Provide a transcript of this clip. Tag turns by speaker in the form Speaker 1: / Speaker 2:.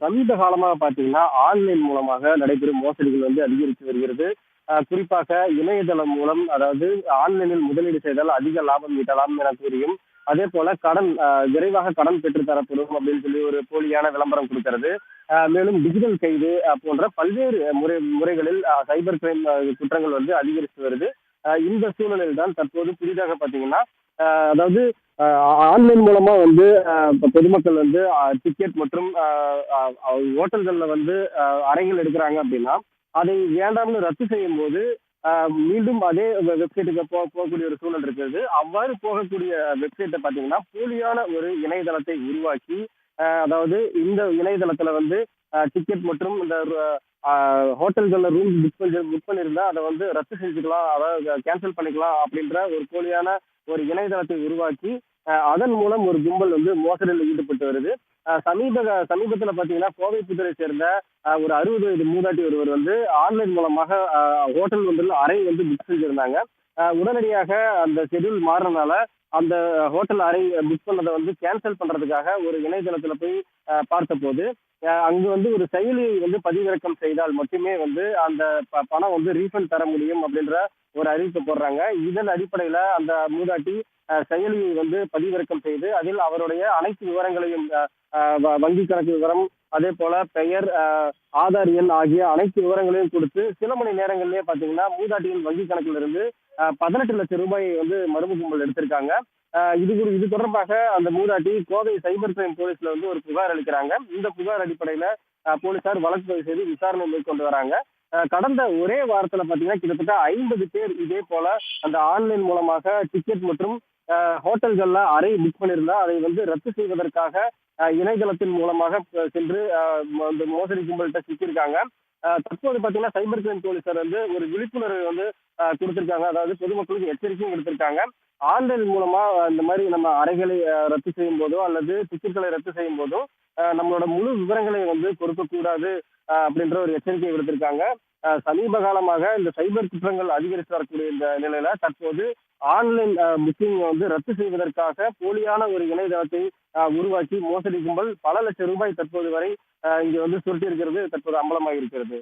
Speaker 1: சமீப காலமா பார்த்தீங்கன்னா, ஆன்லைன் மூலமாக நடைபெறும் மோசடிகள் அதிகரித்து வருகிறது. குறிப்பாக இணையதளம் மூலம் அதாவது ஆன்லைனில் முதலீடு செய்தால் அதிக லாபம் ஈட்டலாம் என கூறியும், அதேபோல கடன் விரைவாக கடன் பெற்று தரப்படும் அப்படின்னு சொல்லி ஒரு போலியான விளம்பரம் குடுக்கிறது. மேலும் டிஜிட்டல் கைது போன்ற பல்வேறு முறைகளில் சைபர் கிரைம் குற்றங்கள் அதிகரித்து வருது. இந்த சூழலில் தான் தற்போது புதிதாக பார்த்தீங்கன்னா, அதாவது அ ஆன்லைன் மூலமா இப்ப பொதுமக்கள் டிக்கெட் மற்றும் அ அ அ ஹோட்டல்கள்ல அறைகள் எடுக்குறாங்க அப்படின்னா, அதை வேண்டாம்னு ரத்து செய்யும்போது, அ மீண்டும் அதே வெப்சைட்டுக்கு போகக்கூடிய ஒரு சூழல் இருக்கிறது. அவ்வாறு போகக்கூடிய வெப்சைட்ட பார்த்தீங்கன்னா, போலியான ஒரு இணையதளத்தை உருவாக்கி, அதாவது இந்த இணையதளத்தில டிக்கெட் மற்றும் இந்த அ ஹோட்டல்கள்ல ரூம் புக் பண்ணியிருந்தா, அத ரத்து செஞ்சுக்கலாம். அதாவது கேன்சல் பண்ணிக்கலாம் அப்படின்ற ஒரு போலியான ஒரு இணையதளத்தை உருவாக்கி, அதன் மூலம் ஒரு கும்பல் மோசடியில ஈடுபட்டு வருது. சமீபத்தில பார்த்தீங்கன்னா, கோவை புத்தூரை சேர்ந்த ஒரு 60 வயது மூதாட்டி ஒருவர் ஆன்லைன் மூலமாக ஹோட்டல் ஒன்றில் அறை புக் செஞ்சிருந்தாங்க. உடனடியாக அந்த ஷெட்யூல் மாறுனனால, அந்த ஹோட்டல் அறை புக் பண்ணத கேன்சல் பண்றதுக்காக ஒரு இணையதளத்தில போய் பார்த்தபோது, அங்கு ஒரு செயலியை பதிவிறக்கம் செய்தால் மட்டுமே அந்த பணம் ரீஃபண்ட் தர முடியும் அப்படின்ற ஒரு அறிவிப்பு போடுறாங்க. இதன் அடிப்படையில அந்த மூதாட்டி செயலியை பதிவிறக்கம் செய்து, அதில் அவருடைய அனைத்து விவரங்களையும் அ அ வ வங்கி கணக்கு விவரம், அதேபோல பெயர், ஆதார் எண் ஆகிய அனைத்து விவரங்களையும் குடுத்து, சில மணி நேரங்களிலேயே பார்த்தீங்கன்னா, மூதாட்டியின் வங்கி கணக்கில் இருந்து ரூ. 18,00,000 மர்ம கும்பல் எடுத்திருக்காங்க. இது தொடர்பாக அந்த மூதாட்டி கோவை சைபர் கிரைம் போலீஸ்ல ஒரு புகார் அளிக்கிறாங்க. இந்த புகார் அடிப்படையில போலீசார் வழக்கு பதிவு செய்து விசாரணை மேற்கொண்டு வராங்க. கடந்த ஒரே வாரத்துல பார்த்தீங்கன்னா, கிட்டத்தட்ட 50 பேர் இதே போல அந்த ஆன்லைன் மூலமாக டிக்கெட் மற்றும் ஹோட்டல்கள்ல அறை புக் பண்ணியிருந்தா, அதை ரத்து செய்வதற்காக இணையதளத்தின் மூலமாக சென்று இந்த மோசடி கும்பல்ட்ட சிக்கியிருக்காங்க. தற்போது பார்த்தீங்கன்னா, சைபர் கிரைம் போலீசார் ஒரு விழிப்புணர்வு குடுத்திருக்காங்க. அதாவது பொதுமக்களுக்கு எச்சரிக்கையும் விடுத்திருக்காங்க. ஆன்லைன் மூலமா இந்த மாரி நம்ம அறைகளை ரத்து செய்யும்போதோ, அல்லது டிக்கெட்களை ரத்து செய்யும்போதோ, நம்மளோட முழு விவரங்களை கொடுக்கக்கூடாது அப்படின்ற ஒரு எச்சரிக்கை விடுத்திருக்காங்க. சமீப காலமாக இந்த சைபர் குற்றங்கள் அதிகரித்து வரக்கூடிய இந்த நிலையில, தற்போது ஆன்லைன் புக்கிங் ரத்து செய்வதற்காக போலியான ஒரு இணையதளத்தை உருவாக்கி மோசடி கும்பல் பல லட்சம் ரூபாய் தற்போது வரை இங்க சுருட்டி இருக்கிறது தற்போது அம்பலமாகி இருக்கிறது.